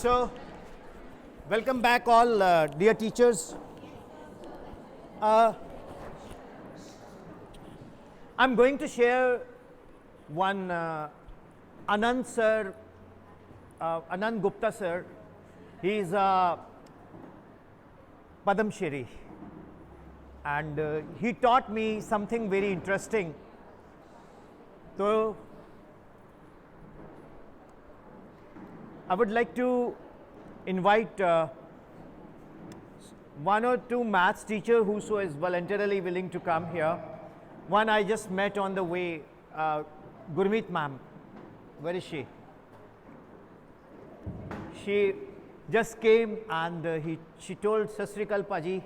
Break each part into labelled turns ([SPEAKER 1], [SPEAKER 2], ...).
[SPEAKER 1] So, welcome back all dear teachers. I'm going to share one Anand sir, Anand Gupta sir. He is a Padam Shri and he taught me something very interesting. So, I would like to invite one or two maths teacher who is voluntarily willing to come here. One I just met on the way, Gurmeet ma'am. Where is she? She just came and she told Sat Sri Akal Paji.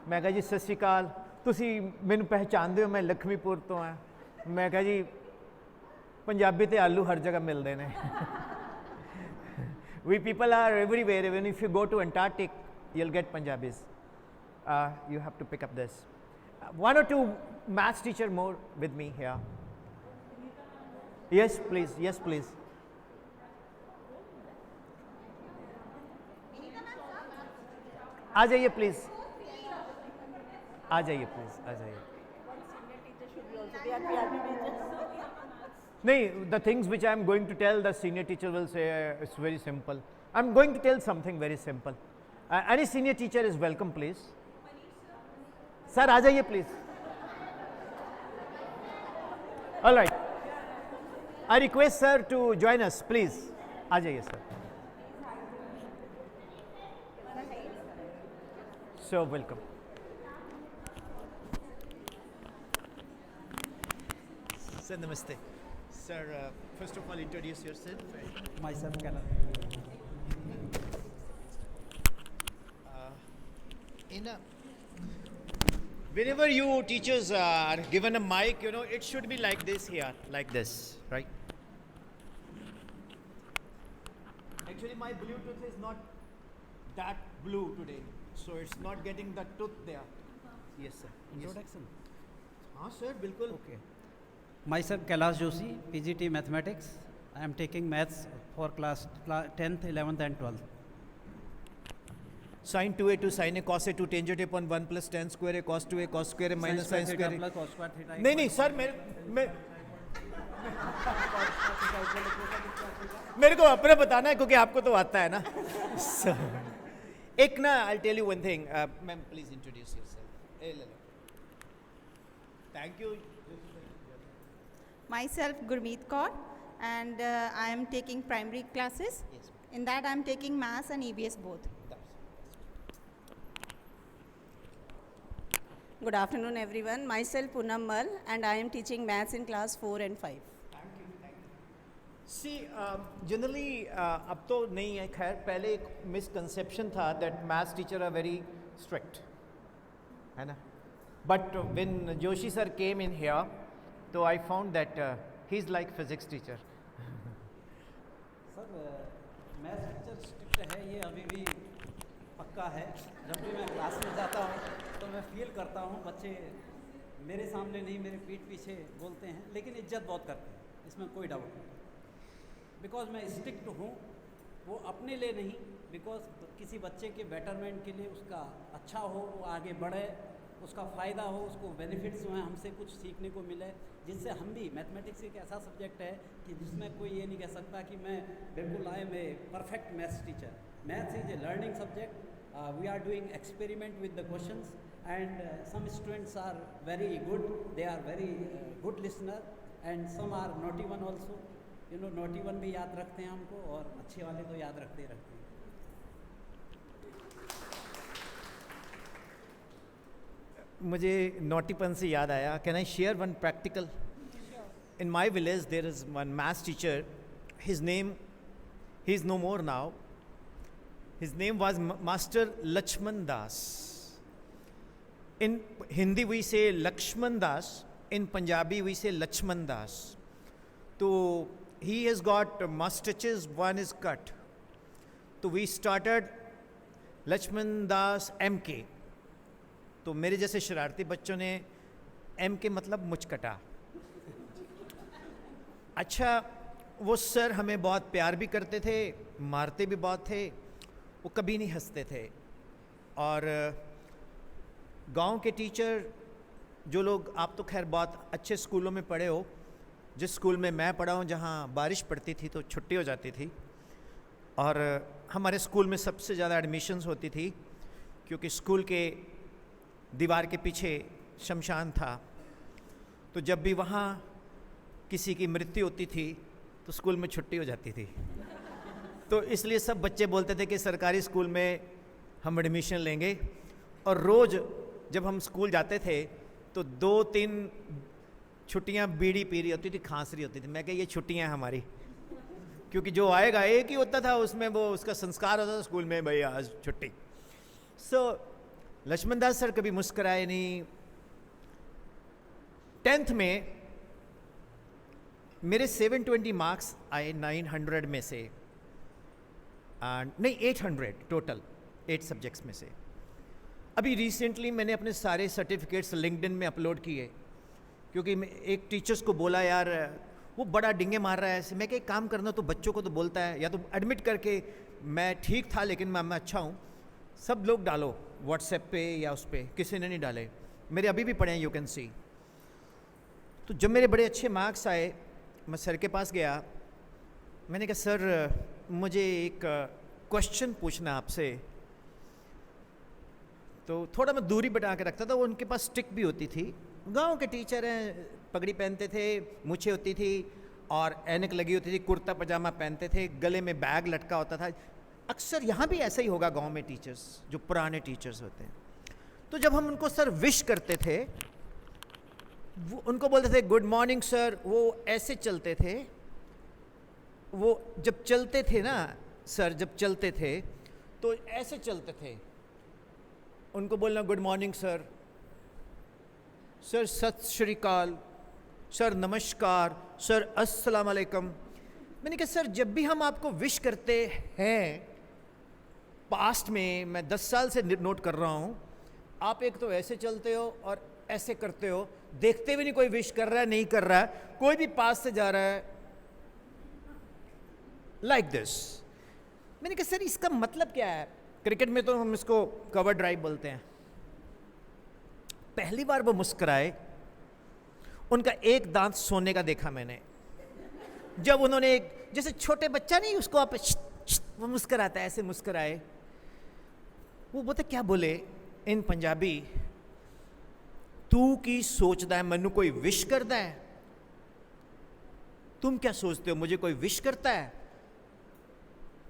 [SPEAKER 1] मैं कहा जी सत श्री अकाल तुसी मैनू पहचानदे हो मैं लखमीपुर तो हाँ मैं कहा जी पंजाबी ते आलू हर जगह मिलते हैं We people are everywhere. Even if you go to Antarctic, you'll get Punjabis. You have to pick up this. One or two maths teacher more with me here. Yes, please. Yes, please. आ जाइए please आ जाइए please आ जाइए नहीं the things which I am going to tell the senior teacher will say it's very simple. I am going to tell something very simple. Any senior teacher is welcome please. Sir आ जाइए please. All right. I request sir to join us please. आ जाइए sir. So welcome. Sir, namaste. Sir, first of all, introduce yourself.
[SPEAKER 2] Myself, Kalan.
[SPEAKER 1] Whenever you teachers are given a mic, you know, it should be like this here, like this, right? Actually, my Bluetooth is not that blue today, so it's not getting the tooth there. Yes, sir.
[SPEAKER 2] Introduction.
[SPEAKER 1] हाँ sir, बिल्कुल.
[SPEAKER 2] Okay. Myself, Kailash Joshi, PGT Mathematics. I am taking maths for class 10th, 11th and 12th.
[SPEAKER 1] Sin 2a to sin a cos a to tangent upon 1 plus tan square a cos 2a cos square a minus sin square a.
[SPEAKER 2] plus cos square theta.
[SPEAKER 1] नहीं sir मेरे को अपना बताना है क्योंकि आपको तो आता है ना. एक ना I'll tell you one thing. Ma'am, please introduce yourself. Thank you.
[SPEAKER 3] Myself Gurmeet Kaur and I am taking primary classes.
[SPEAKER 1] Yes.
[SPEAKER 3] In that I am taking maths and EBS both.
[SPEAKER 4] Good afternoon everyone. Myself Poonam Mal and I am teaching maths in class 4 and 5.
[SPEAKER 1] See, generally अब तो नहीं है खैर पहले एक misconception था that maths teacher are very strict है ना. But when Joshi sir came in here, so I found that he's like physics teacher.
[SPEAKER 2] Sir maths teacher strict है ये अभी भी पक्का है. जब भी मैं क्लास में जाता हूँ तो मैं फील करता हूँ बच्चे मेरे सामने नहीं मेरे पीठ पीछे बोलते हैं लेकिन इज्जत बहुत करते हैं, इसमें कोई डाउट नहीं. बिकॉज मैं स्ट्रिक्ट हूँ वो अपने लिए नहीं, बिकॉज किसी बच्चे के बेटरमेंट के लिए उसका अच्छा हो, वो आगे बढ़े, उसका फ़ायदा हो, उसको बेनिफिट्स जो हैं हमसे कुछ सीखने को मिले, जिससे हम भी मैथमेटिक्स एक ऐसा सब्जेक्ट है कि जिसमें कोई ये नहीं कह सकता कि मैं बिल्कुल I am a perfect maths teacher. Maths is a learning subject. We are doing experiment with the questions and some students are very good, they are very good listener and some are naughty one also. You know naughty one भी याद रखते हैं हमको और अच्छे वाले तो याद रखते हैं.
[SPEAKER 1] मुझे नोटीपन से याद आया. Can I share one practical? In my village there is one maths teacher. His name, he is no more now. His name was master Lakshman Das. In Hindi we say Lakshman Das, in Punjabi we say Lakshman दास. तो he has got mustaches, one is cut. So we started Lakshman Das MK. तो मेरे जैसे शरारती बच्चों ने MK मतलब मुचकटा. अच्छा वो सर हमें बहुत प्यार भी करते थे, मारते भी बहुत थे, वो कभी नहीं हंसते थे। और गांव के टीचर जो लोग, आप तो खैर बहुत अच्छे स्कूलों में पढ़े हो, जिस स्कूल में मैं पढ़ा हूँ जहाँ बारिश पड़ती थी तो छुट्टी हो जाती थी, और हमारे स्कूल में सबसे ज़्यादा एडमिशन्स होती थी क्योंकि स्कूल के दीवार के पीछे शमशान था। तो जब भी वहाँ किसी की मृत्यु होती थी तो स्कूल में छुट्टी हो जाती थी। तो इसलिए सब बच्चे बोलते थे कि सरकारी स्कूल में हम एडमिशन लेंगे। और रोज़ जब हम स्कूल जाते थे तो 2-3 छुट्टियाँ बीड़ी पी रही होती थी, खांस रही होती थी। मैं कह ये छुट्टियाँ हमारी, क्योंकि जो आएगा एक ही होता था, उसमें वो उसका संस्कार होता था स्कूल में, भाई आज छुट्टी। सो लक्ष्मण दास सर कभी मुस्कराए नहीं। 10th में मेरे 720 मार्क्स आए 900 में से, नहीं 800 टोटल 8 सब्जेक्ट्स में से। अभी रिसेंटली मैंने अपने सारे सर्टिफिकेट्स लिंक्डइन में अपलोड किए, क्योंकि मैं एक टीचर्स को बोला यार वो बड़ा डिंगे मार रहा है ऐसे। मैं क्या काम करना, तो बच्चों को तो बोलता है, या तो एडमिट करके मैं ठीक था लेकिन मैं अच्छा हूँ, सब लोग डालो व्हाट्सएप पे या उस पर। किसी ने नहीं डाले, मेरे अभी भी पढ़े हैं, यू कैन सी। तो जब मेरे बड़े अच्छे मार्क्स आए, मैं सर के पास गया, मैंने कहा सर मुझे एक क्वेश्चन पूछना आपसे। तो थोड़ा मैं दूरी बटा के रखता था, वो उनके पास स्टिक भी होती थी। गांव के टीचर हैं, पगड़ी पहनते थे, मूछें होती थी और ऐनक लगी होती थी, कुर्ता पजामा पहनते थे, गले में बैग लटका होता था। अक्सर यहाँ भी ऐसा ही होगा गांव में, टीचर्स जो पुराने टीचर्स होते हैं। तो जब हम उनको सर विश करते थे, वो उनको बोलते थे गुड मॉर्निंग सर, वो ऐसे चलते थे। वो जब चलते थे ना सर, जब चलते थे तो ऐसे चलते थे। उनको बोलना गुड मॉर्निंग सर, सर सत श्री अकाल, सर नमस्कार, सर अस्सलाम वालेकुम। मैंने कहा सर जब भी हम आपको विश करते हैं, पास्ट में मैं 10 साल से नोट कर रहा हूँ, आप एक तो ऐसे चलते हो और ऐसे करते हो, देखते भी नहीं कोई विश कर रहा है नहीं कर रहा है, कोई भी पास से जा रहा है लाइक दिस। मैंने कहा सर इसका मतलब क्या है? क्रिकेट में तो हम इसको कवर ड्राइव बोलते हैं। पहली बार वो मुस्कुराए, उनका एक दांत सोने का देखा मैंने। जब उन्होंने एक, जैसे छोटे बच्चा नहीं उसको आप वो मुस्कुराता है, ऐसे मुस्कुराए। वो बोलते क्या बोले इन पंजाबी, तू की सोचता है मैनू कोई विश करता है? तुम क्या सोचते हो मुझे कोई विश करता है?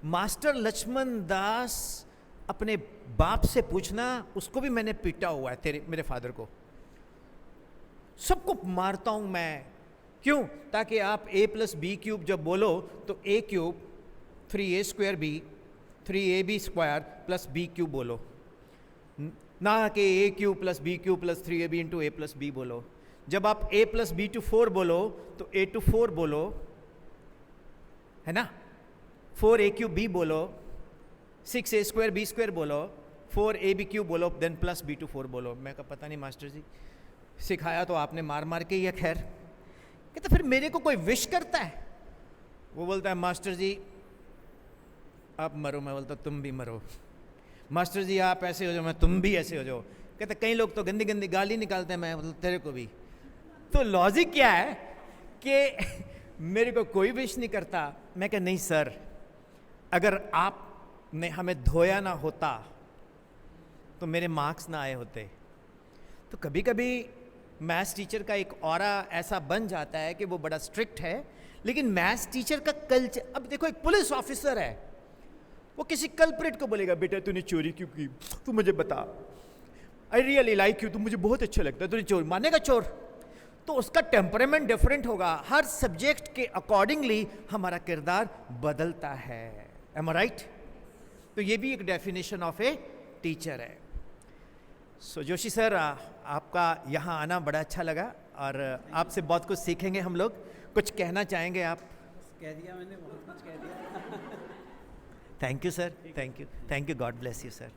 [SPEAKER 1] मास्टर लक्ष्मण दास अपने बाप से पूछना, उसको भी मैंने पीटा हुआ है, मेरे फादर को। सबको मारता हूं मैं, क्यों? ताकि आप a+b³ जब बोलो तो a³ 3a² 3ab² + b³ बोलो, ना कि a³ + b³ + 3ab × a+b बोलो। जब आप a+b⁴ बोलो तो a⁴ बोलो, है ना? 4a³ बोलो, 6a² b² बोलो, 4ab³ बोलो, देन +b⁴ बोलो। मैं कहा पता नहीं मास्टर जी, सिखाया तो आपने मार मार के ही है। खैर, कहते फिर मेरे को कोई विश करता है? वो बोलता है मास्टर जी आप मरो। मैं बोलता तुम भी मरो। मास्टर जी आप ऐसे हो जाओ, मैं तुम भी ऐसे हो जाओ। कहते कई लोग तो गंदी गंदी गाली निकालते हैं, मैं बोलता तेरे को भी। तो लॉजिक क्या है कि मेरे को कोई विश नहीं करता। मैं कहा नहीं सर, अगर आपने हमें धोया ना होता तो मेरे मार्क्स ना आए होते। तो कभी कभी मैथ्स टीचर का एक ऑरा ऐसा बन जाता है कि वो बड़ा स्ट्रिक्ट है, लेकिन मैथ्स टीचर का कल्चर, अब देखो एक पुलिस ऑफिसर है, वो किसी कल्प्रिट को बोलेगा बेटा तूने चोरी क्यों की, तू मुझे बता, आई रियली लाइक यू, तू मुझे बहुत अच्छा लगता है, तूने चोर, मानेगा चोर? तो उसका टेम्परामेंट डिफरेंट होगा। हर सब्जेक्ट के अकॉर्डिंगली हमारा किरदार बदलता है। एम आई राइट? तो ये भी एक डेफिनेशन ऑफ ए टीचर है। सो जोशी सर, आपका यहाँ आना बड़ा अच्छा लगा और आपसे बहुत कुछ सीखेंगे हम लोग। कुछ कहना चाहेंगे आप?
[SPEAKER 2] कह दिया मैंने, बहुत कुछ कह दिया।
[SPEAKER 1] Thank you sir, thank you, thank you, God bless you sir.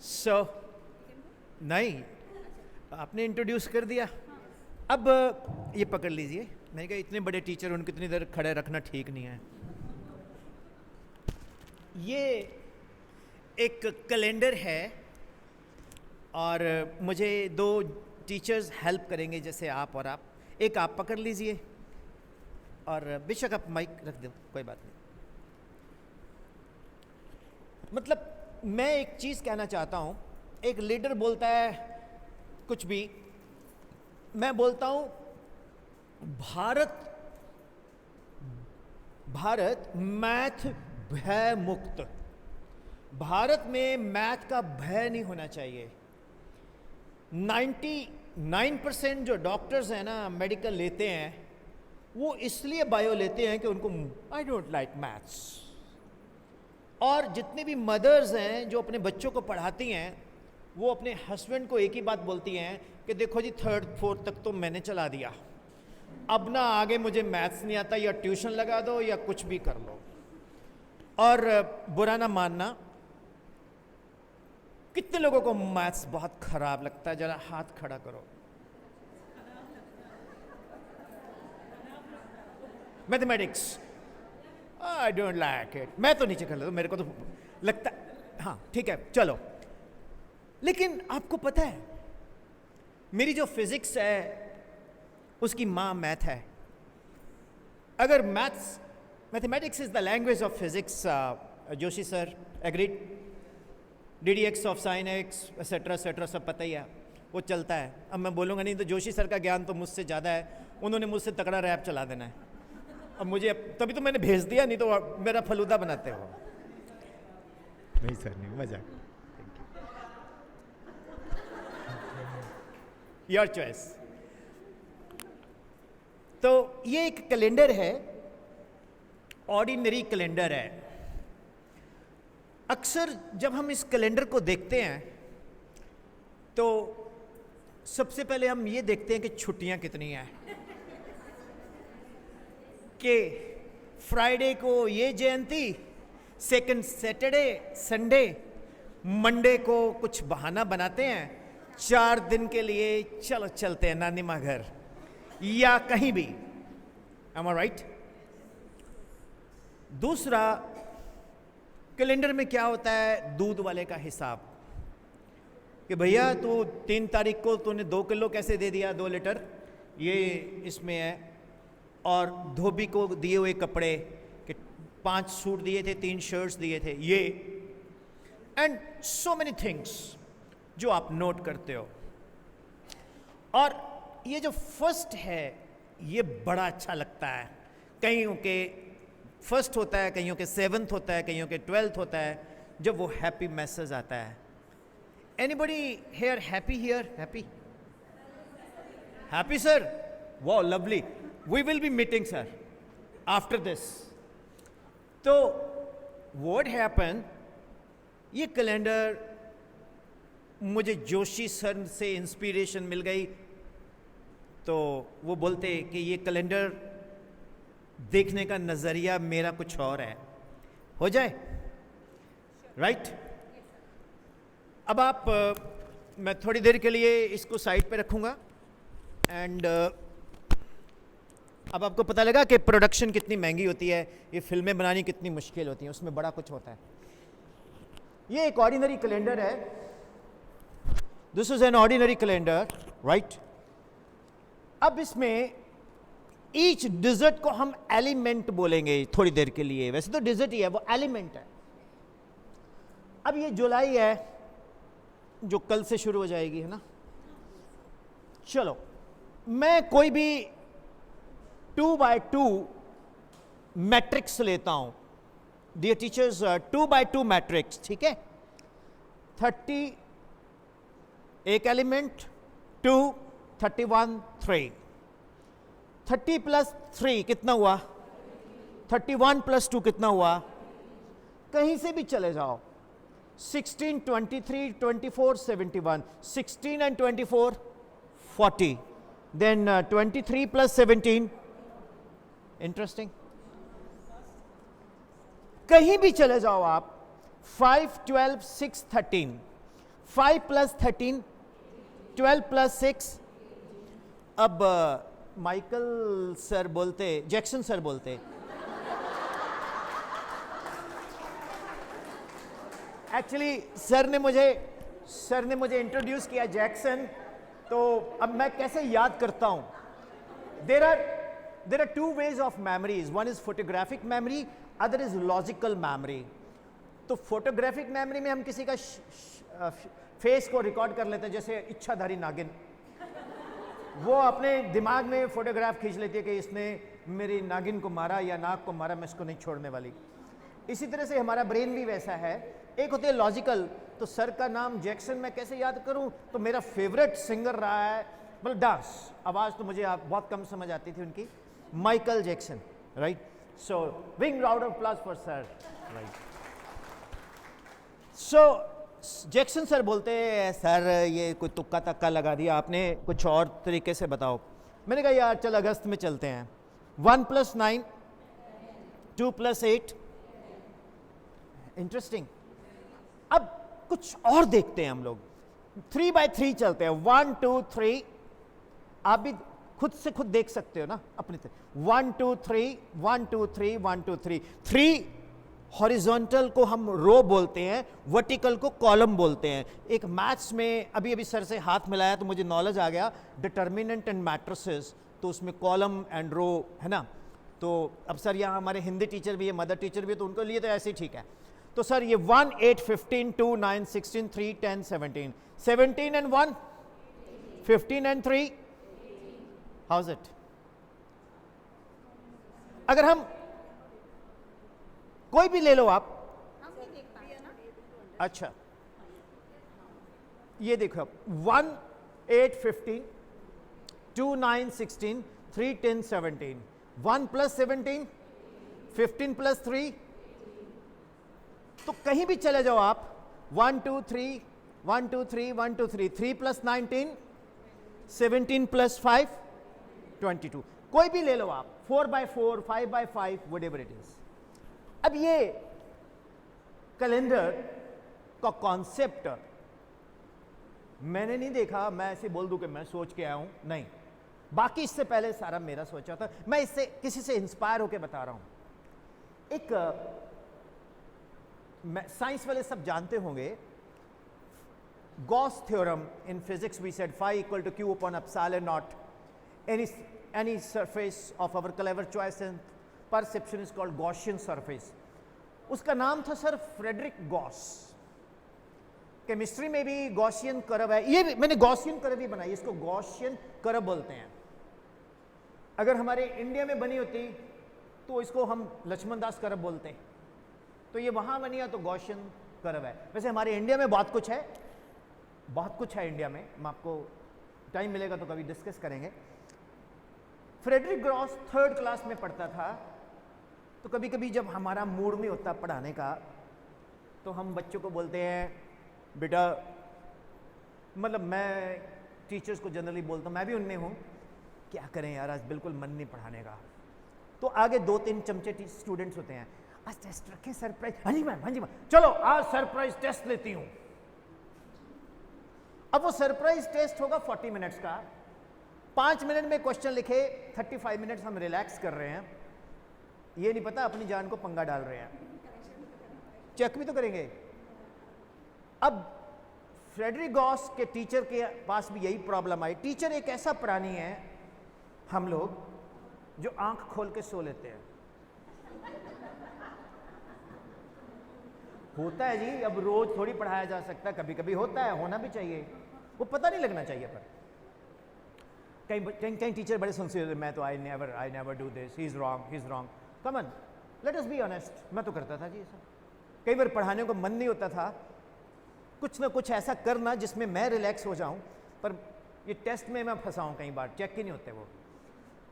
[SPEAKER 1] So नहीं, आपने इंट्रोड्यूस कर दिया, अब ये पकड़ लीजिए। मैंने कहा इतने बड़े टीचर उनको इतनी देर खड़े रखना ठीक नहीं है। ये एक कैलेंडर है और मुझे दो टीचर्स हेल्प करेंगे, जैसे आप और आप। एक आप पकड़ लीजिए और बेशक आप माइक रख दो, कोई बात नहीं। मतलब मैं एक चीज़ कहना चाहता हूँ, एक लीडर बोलता है कुछ भी, मैं बोलता हूँ भारत मैथ भय मुक्त। भारत में मैथ का भय नहीं होना चाहिए। 99% जो डॉक्टर्स हैं ना, मेडिकल लेते हैं, वो इसलिए बायो लेते हैं कि उनको आई डोंट लाइक मैथ्स। और जितनी भी मदर्स हैं जो अपने बच्चों को पढ़ाती हैं, वो अपने हस्बैंड को एक ही बात बोलती हैं कि देखो जी 3rd 4th तक तो मैंने चला दिया, अब ना आगे मुझे मैथ्स नहीं आता, या ट्यूशन लगा दो या कुछ भी कर लो। और बुरा ना मानना, कितने लोगों को मैथ्स बहुत खराब लगता है? जरा हाथ खड़ा करो। Mathematics I don't like it, मैं तो नीचे कर लेता हूं, मेरे को तो लगता, हाँ ठीक है चलो। लेकिन आपको पता है, मेरी जो फिजिक्स है उसकी माँ मैथ है। अगर mathematics is the language of physics, Joshi sir agreed, DDX of sine x etcetera etcetera सब पता ही है, वो चलता है। अब मैं बोलूँगा नहीं तो जोशी सर का ज्ञान तो मुझसे ज़्यादा है, उन्होंने मुझसे तगड़ा रैप चला देना है। अब मुझे तभी तो मैंने भेज दिया, नहीं तो मेरा फलूदा बनाते हो। नहीं सर नहीं, मजाक, योर चॉइस। तो ये एक कैलेंडर है, ऑर्डिनरी कैलेंडर है। अक्सर जब हम इस कैलेंडर को देखते हैं तो सबसे पहले हम ये देखते हैं कि छुट्टियां कितनी हैं, कि फ्राइडे को ये जयंती, सेकंड सैटरडे संडे, मंडे को कुछ बहाना बनाते हैं 4 दिन के लिए, चलो चलते हैं नानी माँ घर या कहीं भी। एम आई राइट? दूसरा, कैलेंडर में क्या होता है, दूध वाले का हिसाब, कि भैया तू 3 तारीख को तूने 2 किलो कैसे दे दिया, 2 लीटर, ये इसमें है। और धोबी को दिए हुए कपड़े, कि 5 सूट दिए थे, 3 शर्ट्स दिए थे, ये एंड सो मेनी थिंग्स जो आप नोट करते हो। और ये जो फर्स्ट है ये बड़ा अच्छा लगता है। कईयों के फर्स्ट होता है, कईयों के 7th होता है, कईयों के 12th होता है, जब वो हैप्पी मैसेज आता है। Anybody here happy? Here happy? Happy sir? वाह lovely, we will be meeting sir after this. तो व्हाट हैपन, ये कैलेंडर मुझे जोशी सर से इंस्पिरेशन मिल गई, तो वो बोलते कि ये कैलेंडर देखने का नज़रिया मेरा कुछ और है, हो जाए राइट? अब आप मैं थोड़ी देर के लिए इसको साइड पे रखूँगा एंड अब आपको पता लगा कि प्रोडक्शन कितनी महंगी होती है, ये फिल्में बनानी कितनी मुश्किल होती हैं, उसमें बड़ा कुछ होता है। ये एक ऑर्डिनरी कैलेंडर है, this is an ordinary calendar right. अब इसमें ईच डिजिट को हम एलिमेंट बोलेंगे थोड़ी देर के लिए, वैसे तो डिजिट ही है, वो एलिमेंट है। अब ये जुलाई है जो कल से शुरू हो जाएगी, है ना? चलो मैं कोई भी 2x2 मैट्रिक्स लेता हूं, डियर टीचर्स, 2x2 मैट्रिक्स, ठीक है? 30 एक एलिमेंट, 2 31 3, 30 प्लस 3 कितना हुआ? 31 प्लस 2 कितना हुआ? कहीं से भी चले जाओ, 16 23 24 71, 16 and 24 40, then 23 plus 17, इंटरेस्टिंग। कहीं भी चले जाओ आप, 5 12 6 13, 5 plus 13 12 plus 6। अब माइकल सर बोलते, जैक्सन सर बोलते एक्चुअली सर ने मुझे इंट्रोड्यूस किया जैक्सन, तो अब मैं कैसे याद करता हूं? There are two ways of memories, one is photographic memory, other is logical memory. तो फोटोग्राफिक मेमोरी में हम किसी का फेस को रिकॉर्ड कर लेते हैं, जैसे इच्छाधारी नागिन, वो अपने दिमाग में फोटोग्राफ खींच लेती है कि इसने मेरी नागिन को मारा या नाग को मारा, मैं इसको नहीं छोड़ने वाली। इसी तरह से हमारा ब्रेन भी वैसा है। एक होते हैं लॉजिकल, तो सर का नाम जैक्सन मैं कैसे याद करूं? तो मेरा फेवरेट सिंगर रहा है, मतलब डांस, आवाज़ तो मुझे बहुत कम समझ आती थी उनकी, Michael Jackson, right? So big round of applause for sir, right? So Jackson sir बोलते हैं, सर ये कोई तुक्का तक्का लगा दिया आपने, कुछ और तरीके से बताओ। मैंने कहा यार चल अगस्त में चलते हैं। 1 + 9, 2 + 8, इंटरेस्टिंग। अब कुछ और देखते हैं हम लोग, 3/3 चलते हैं। 1 2 3, आप भी खुद से खुद देख सकते हो ना अपने से। 1 2 3, 1 2 3, 1 2 3। 3 हॉरिजॉन्टल को हम रो बोलते हैं, वर्टिकल को कॉलम बोलते हैं। एक मैथ्स में अभी सर से हाथ मिलाया तो मुझे नॉलेज आ गया, डिटर्मिनेंट एंड मैट्रिसेस, तो उसमें कॉलम एंड रो है ना। तो अब सर यहाँ हमारे हिंदी टीचर भी है, मदर टीचर भी है, तो उनको लिए तो ऐसे ही ठीक है। तो सर ये 1 8 15 2 9 16 3 10 17, 17 and 1, 15 and 3, how is it? अगर हम कोई भी ले लो आप, अच्छा ये देखो, 1 8 15 2 9 16 3 10 17, 1 + 17, 15 + 3, तो कहीं भी चले जाओ आप, 1 2 3 1 2 3 1 2 3, 3 + 19, 17 + 5 22, कोई भी ले लो आप, 4/4, 5/5, whatever it is। अब ये कैलेंडर का कॉन्सेप्ट मैंने नहीं देखा, मैं ऐसे बोल दूं कि मैं सोच के आया हूं, नहीं, बाकी इससे पहले सारा मेरा सोचा था। मैं इससे किसी से इंस्पायर होकर बता रहा हूं। एक साइंस वाले सब जानते होंगे, Gauss theorem in physics, we said phi = q upon epsilon naught, any surface of our clever choice and perception is called Gaussian surface। उसका नाम था सर फ्रेडरिक गॉस। केमिस्ट्री में भी गॉसियन कर्व है, ये भी मैंने गॉसियन कर्व ही बनाई, इसको गॉसियन कर्व बोलते हैं। अगर हमारे इंडिया में बनी होती तो इसको हम लक्ष्मण दास कर्व बोलते हैं, तो ये वहां बनी है तो गॉसियन कर्व है। वैसे हमारे इंडिया में बहुत कुछ है, बहुत कुछ है इंडिया में, मैं आपको टाइम मिलेगा तो कभी डिस्कस करेंगे। फ्रेडरिक गॉस 3rd क्लास में पढ़ता था, तो कभी कभी जब हमारा मूड नहीं होता पढ़ाने का, तो हम बच्चों को बोलते हैं बेटा, मतलब मैं टीचर्स को जनरली बोलता हूँ, मैं भी उनमें हूँ, क्या करें यार आज बिल्कुल मन नहीं पढ़ाने का। तो आगे 2-3 चमचे स्टूडेंट्स होते हैं, आज टेस्ट रखें सरप्राइज, हाँ जी मैम, हाँ जी मैम, चलो आज सरप्राइज टेस्ट लेती हूँ। अब वो सरप्राइज टेस्ट होगा 40 मिनट्स का, 5 मिनट में क्वेश्चन लिखे, 35 मिनट्स हम रिलैक्स कर रहे हैं, ये नहीं पता अपनी जान को पंगा डाल रहे हैं, चेक भी तो करेंगे। अब फ्रेडरिक गॉस के टीचर के पास भी यही प्रॉब्लम आई। टीचर एक ऐसा प्राणी है, हम लोग जो आंख खोल के सो लेते हैं। होता है जी, अब रोज थोड़ी पढ़ाया जा सकता, कभी कभी होता है, होना भी चाहिए, वो पता नहीं लगना चाहिए। पर कई टीचर बड़े सिंसियर, मैं तो I never do this, he is wrong. Come on, let us be honest, मैं तो करता था जी ऐसा। कई बार पढ़ाने को मन नहीं होता था, कुछ ना कुछ ऐसा करना जिसमें मैं रिलैक्स हो जाऊं, पर ये टेस्ट में मैं फंसा हूं, कई बार चेक ही नहीं होते वो।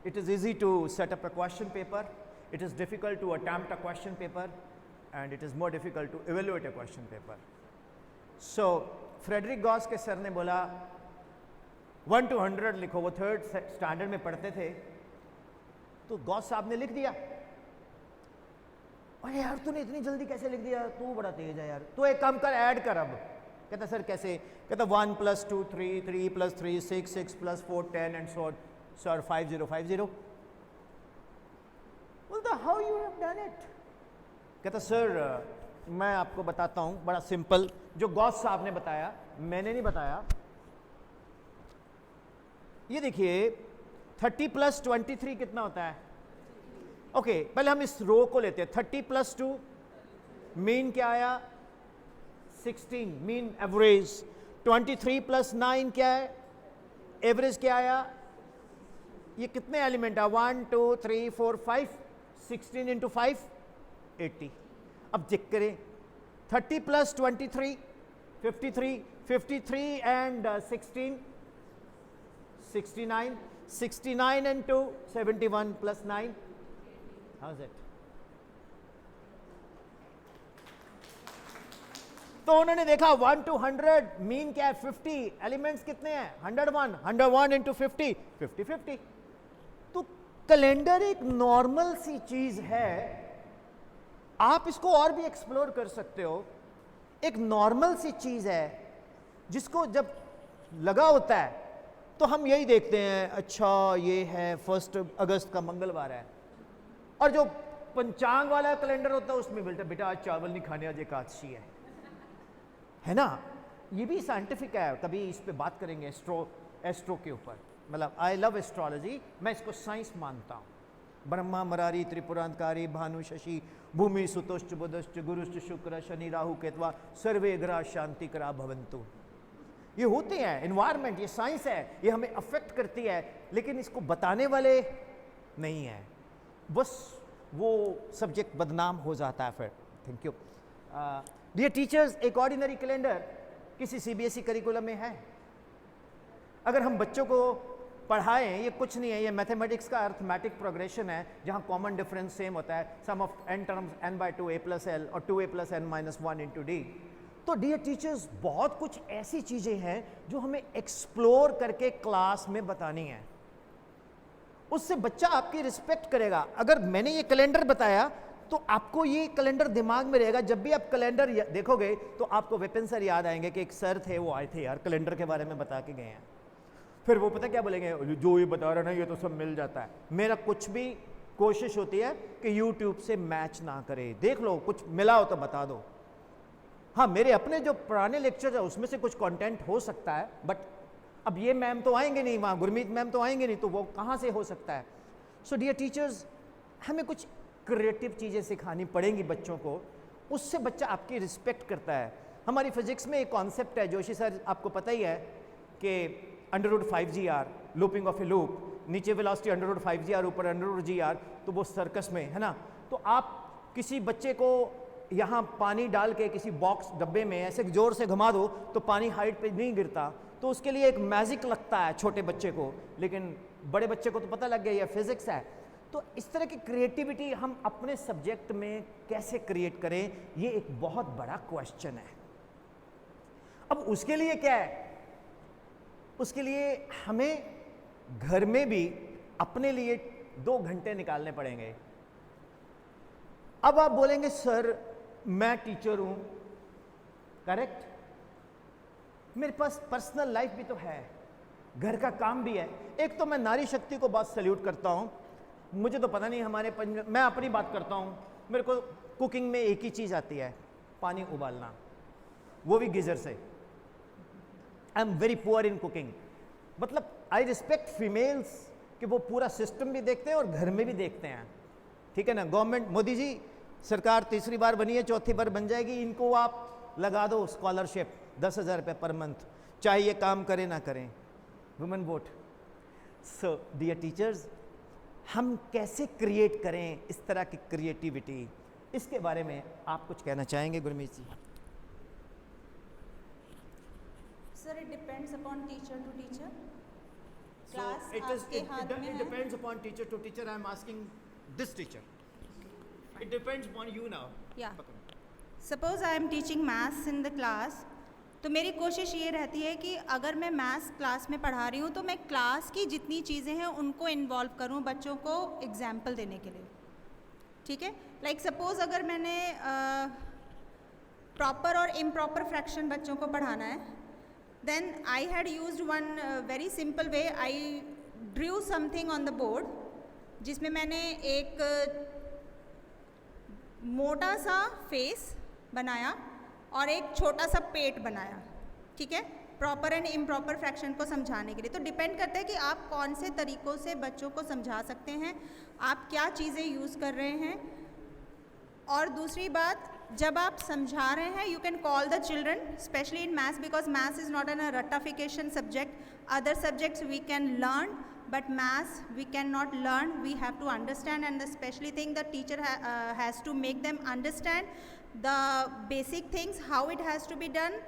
[SPEAKER 1] It is easy to set up a question paper, it is difficult to attempt a question paper, and it is more difficult to evaluate a question paper. So Frederick Gauss के sir ने बोला 1 to 100 लिखो, वो 3rd standard में पढ़ते थे। तो Gauss साहब ने लिख दिया। अरे यार तूने इतनी जल्दी कैसे लिख दिया, तू बड़ा तेज है यार, तो एक काम कर, ऐड कर। अब कहता सर कैसे? कहता 1 + 2 3, 3 + 3 6, 6 + 4 10 and so on, sir 5050। बोलता how you have done it? कहता सर मैं आपको बताता हूं, बड़ा सिंपल, जो गॉस साहब ने बताया, मैंने नहीं बताया। ये देखिए 30 + 23 कितना होता है? ओके, पहले हम इस रो को लेते हैं। 30 + 2 मीन क्या आया? 16, मीन एवरेज। 23 + 9 क्या है? एवरेज क्या आया? ये कितने एलिमेंट है? 1 2 3 4 5, 16 × 5 80। अब चेक करें, 30 + 23 53, 53 and 16 69, 69 and 2 71 + 9, how's it? तो उन्होंने देखा 1 to 100 मीन क्या है? 50। एलिमेंट्स कितने हैं? 101, 101 into 50 50 50। तो कैलेंडर एक नॉर्मल सी चीज है, आप इसको और भी एक्सप्लोर कर सकते हो। एक नॉर्मल सी चीज है जिसको जब लगा होता है तो हम यही देखते हैं, अच्छा ये है 1 अगस्त का मंगलवार है। और जो पंचांग वाला कैलेंडर होता है उसमें बोलते बेटा आज चावल नहीं खाने, आज एकादशी है ना। ये भी साइंटिफिक है, कभी इस पे बात करेंगे एस्ट्रो के ऊपर। मतलब आई लव एस्ट्रोलॉजी, मैं इसको साइंस मानता हूँ। ब्रह्मा मरारी त्रिपुरांतकारी भानु शशि भूमि सुतोश्च बुधश्च गुरुश्च शुक्र शनि राहु केतवा सर्वे ग्रह शांति करा भवंतु। ये होते हैं, एनवायरनमेंट, ये साइंस है, ये हमें अफेक्ट करती है, लेकिन इसको बताने वाले नहीं है, बस वो सब्जेक्ट बदनाम हो जाता है फिर। Thank you. डियर टीचर्स, एक ऑर्डिनरी कैलेंडर किसी सीबीएसई करिकुलम में है। अगर हम बच्चों को पढ़ाएं, ये कुछ नहीं है, ये मैथमेटिक्स का अर्थमेटिक प्रोग्रेशन है जहां कॉमन डिफरेंस सेम होता है, sum of n terms n/2 a + l और 2a + n - 1 × d। तो डियर टीचर्स, बहुत कुछ ऐसी चीजें हैं जो हमें एक्सप्लोर करके क्लास में बतानी है, उससे बच्चा आपकी रिस्पेक्ट करेगा। अगर मैंने ये कैलेंडर बताया तो आपको ये कैलेंडर दिमाग में रहेगा, जब भी आप कैलेंडर देखोगे तो आपको विपिन सर याद आएंगे कि एक सर थे, वो आए थे यार कैलेंडर के बारे में बता के गए हैं। फिर वो पता क्या बोलेंगे, जो ये बता रहा ना ये तो सब मिल जाता है। मेरा कुछ भी कोशिश होती है कि यूट्यूब से मैच ना करे, देख लो कुछ मिला हो तो बता दो। हाँ, मेरे अपने जो पुराने लेक्चर है उसमें से कुछ कंटेंट हो सकता है, बट अब ये मैम तो आएंगे नहीं, वहाँ गुरमीत मैम तो आएंगे नहीं, तो वो कहाँ से हो सकता है। सो डियर टीचर्स, हमें कुछ क्रिएटिव चीज़ें सिखानी पड़ेंगी बच्चों को, उससे बच्चा आपकी रिस्पेक्ट करता है। हमारी फिजिक्स में एक कॉन्सेप्ट है, जोशी सर आपको पता ही है कि √5gr looping of A loop, नीचे वेलोसिटी √5gr ऊपर √gr, तो वो सर्कस में है ना। तो आप किसी बच्चे को यहाँ पानी डाल के किसी बॉक्स डब्बे में ऐसे जोर से घुमा दो तो पानी हाइट पे नहीं गिरता, तो उसके लिए एक मैजिक लगता है छोटे बच्चे को, लेकिन बड़े बच्चे को तो पता लग गया ये फिजिक्स है। तो इस तरह की क्रिएटिविटी हम अपने सब्जेक्ट में कैसे क्रिएट करें, ये एक बहुत बड़ा क्वेश्चन है। अब उसके लिए क्या है, उसके लिए हमें घर में भी अपने लिए 2 घंटे निकालने पड़ेंगे। अब आप बोलेंगे सर मैं टीचर हूं, करेक्ट, मेरे पास पर्सनल लाइफ भी तो है, घर का काम भी है। एक तो मैं नारी शक्ति को बहुत सैल्यूट करता हूं, मुझे तो पता नहीं हमारे मैं अपनी बात करता हूं, मेरे को कुकिंग में एक ही चीज आती है, पानी उबालना, वो भी गीजर से। I am very poor in cooking. मतलब आई रिस्पेक्ट फीमेल्स कि वो पूरा सिस्टम भी देखते हैं और घर में भी देखते हैं, ठीक है ना। गवर्नमेंट, मोदी जी सरकार 3री बार बनी है, 4थी बार बन जाएगी, इनको आप लगा दो स्कॉलरशिप 10,000 रुपये पर मंथ, चाहे ये काम करें ना करें, women vote. So dear teachers, हम कैसे क्रिएट करें इस तरह की क्रिएटिविटी, इसके बारे में आप कुछ कहना चाहेंगे गुरमीत जी?
[SPEAKER 3] Sir, it depends upon teacher to teacher.
[SPEAKER 1] So it depends upon teacher to teacher. I am asking this teacher. It depends upon you now.
[SPEAKER 3] Yeah. Suppose I am teaching maths in the class. तो मेरी कोशिश ये रहती है कि अगर मैं maths class में पढ़ा रही हूँ तो मैं क्लास की जितनी चीज़ें हैं उनको इन्वॉल्व करूँ बच्चों को एग्जाम्पल देने के लिए, ठीक है। लाइक सपोज़ अगर मैंने प्रॉपर और इम्प्रॉपर फ्रैक्शन बच्चों को पढ़ाना है, then I had used one very simple way. I drew something on the board जिसमें मैंने एक मोटा सा फेस बनाया और एक छोटा सा पेट बनाया, ठीक है, प्रॉपर एंड इम्प्रॉपर फ्रैक्शन को समझाने के लिए। तो डिपेंड करता है कि आप कौन से तरीक़ों से बच्चों को समझा सकते हैं, आप क्या चीज़ें यूज़ कर रहे हैं। और दूसरी बात, जब आप समझा रहे हैं, you can call the children, specially in maths, because maths is not an a ratification subject. Other subjects we can learn, but maths we cannot learn, we have to understand, and the specially thing the teacher has to make them understand the basic things, how it has to be done.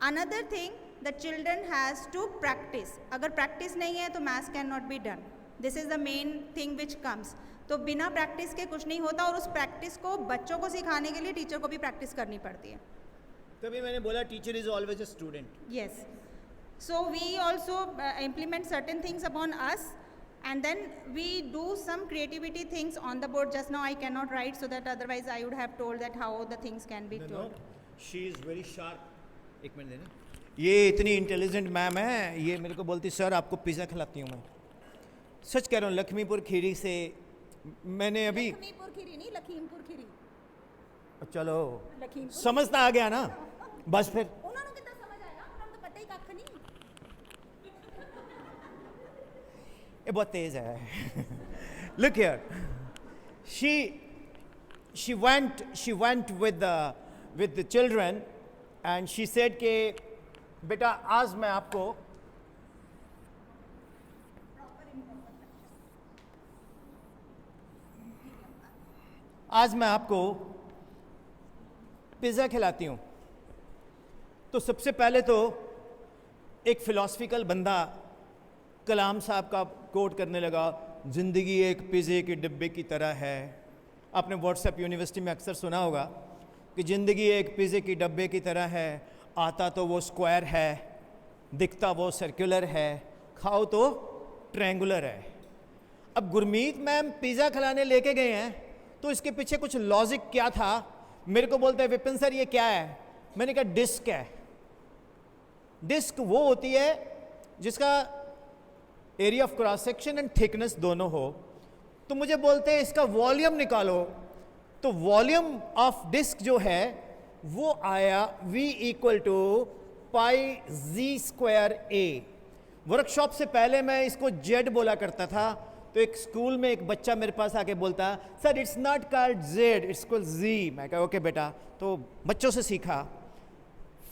[SPEAKER 3] Another thing, the children has to practice. अगर practice नहीं है तो maths cannot be done. This is the main thing which comes. तो बिना practice के कुछ नहीं होता, और उस practice को बच्चों को सिखाने के लिए teacher को भी practice करनी पड़ती है.
[SPEAKER 1] तभी मैंने बोला teacher is always a student.
[SPEAKER 3] Yes. So we also implement certain things upon us, and then we do some creativity things on the board. Just now I cannot write, so that otherwise I would have told that how the things can be told.
[SPEAKER 1] She is very sharp. एक minute देना. ये इतनी intelligent ma'am है, ये मेरे को बोलती sir आपको पिज़्ज़ा खिलाती हूँ मैं. सच कह रहा हूँ, लखीमपुर खीरी से मैंने अभी,
[SPEAKER 3] लखीमपुर खीरी नहीं, लखीमपुर खीरी.
[SPEAKER 1] चलो
[SPEAKER 3] लखीमपुर
[SPEAKER 1] समझता आ गया ना, बस फिर
[SPEAKER 3] उन्होंने कितना समझ आएगा, उन्होंने तो पता ही कख नहीं.
[SPEAKER 1] ये बहुत तेज है. Look here, she went with the children and she said कि बेटा आज मैं आपको पिज़्ज़ा खिलाती हूँ. तो सबसे पहले तो एक फिलॉसफिकल बंदा कलाम साहब का कोट करने लगा, ज़िंदगी एक पिज़्ज़े के डिब्बे की तरह है. आपने व्हाट्सएप यूनिवर्सिटी में अक्सर सुना होगा कि ज़िंदगी एक पिज़्ज़े की डब्बे की तरह है, आता तो वो स्क्वायर है, दिखता वो सर्कुलर है, खाओ तो ट्रायंगुलर है. अब गुरमीत मैम पिज़्ज़ा खिलाने लेके गए हैं, तो इसके पीछे कुछ लॉजिक क्या था. मेरे को बोलते हैं विपिन सर ये क्या है. मैंने कहा डिस्क है. डिस्क वो होती है जिसका area of cross section and thickness दोनों हो. तो मुझे बोलते हैं इसका वॉल्यूम निकालो, तो वॉल्यूम ऑफ डिस्क जो है वो आया V = πz²a. वर्कशॉप से पहले मैं इसको जेड बोला करता था, तो एक स्कूल में एक बच्चा मेरे पास आके बोलता sir it's not called Z, it's called जी. मैं कहा ओके बेटा. तो बच्चों से सीखा.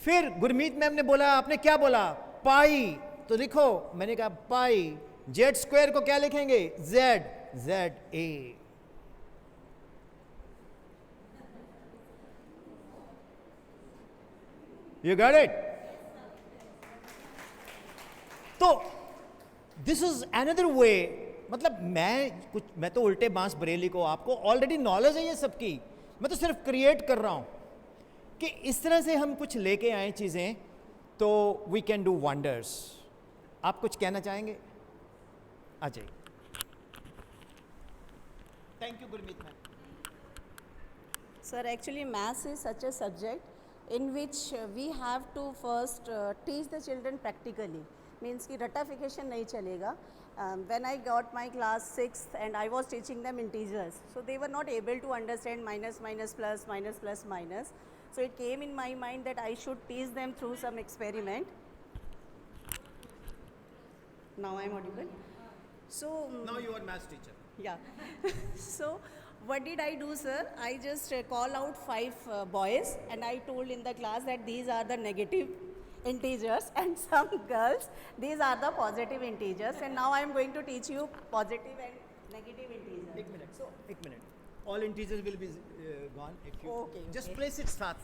[SPEAKER 1] फिर गुरमीत मैम ने बोला आपने क्या बोला, पाई, तो लिखो. मैंने कहा पाई, जेड स्क्वायर को क्या लिखेंगे, ZA. You got it? तो दिस इज अनदर वे. मतलब मैं तो उल्टे बांस बरेली को, आपको ऑलरेडी नॉलेज है ये सबकी, मैं तो सिर्फ क्रिएट कर रहा हूं कि इस तरह से हम कुछ लेके आए चीज़ें, तो वी कैन डू वंडर्स. आप कुछ कहना चाहेंगे? आ जाइए. Thank you Gurmeet ma'am.
[SPEAKER 4] Sir, actually maths is such a subject in which we have to first teach the children practically. Means कि ratification नहीं चलेगा. When I got my class 6th and I was teaching them integers, so they were not able to understand minus, minus, plus, minus, plus, minus. So it came in my mind that I should teach them through some experiment. Now I am audible. So
[SPEAKER 1] Now you are maths teacher.
[SPEAKER 4] yeah. So what did I do, sir? I just call out 5 boys and I told in the class that these are the negative integers, and some girls, these are the positive integers, and now I am going to teach you positive and negative integers.
[SPEAKER 1] एक minute. All integers will be gone if you
[SPEAKER 4] Okay,
[SPEAKER 1] just
[SPEAKER 4] okay.
[SPEAKER 1] place it साथ.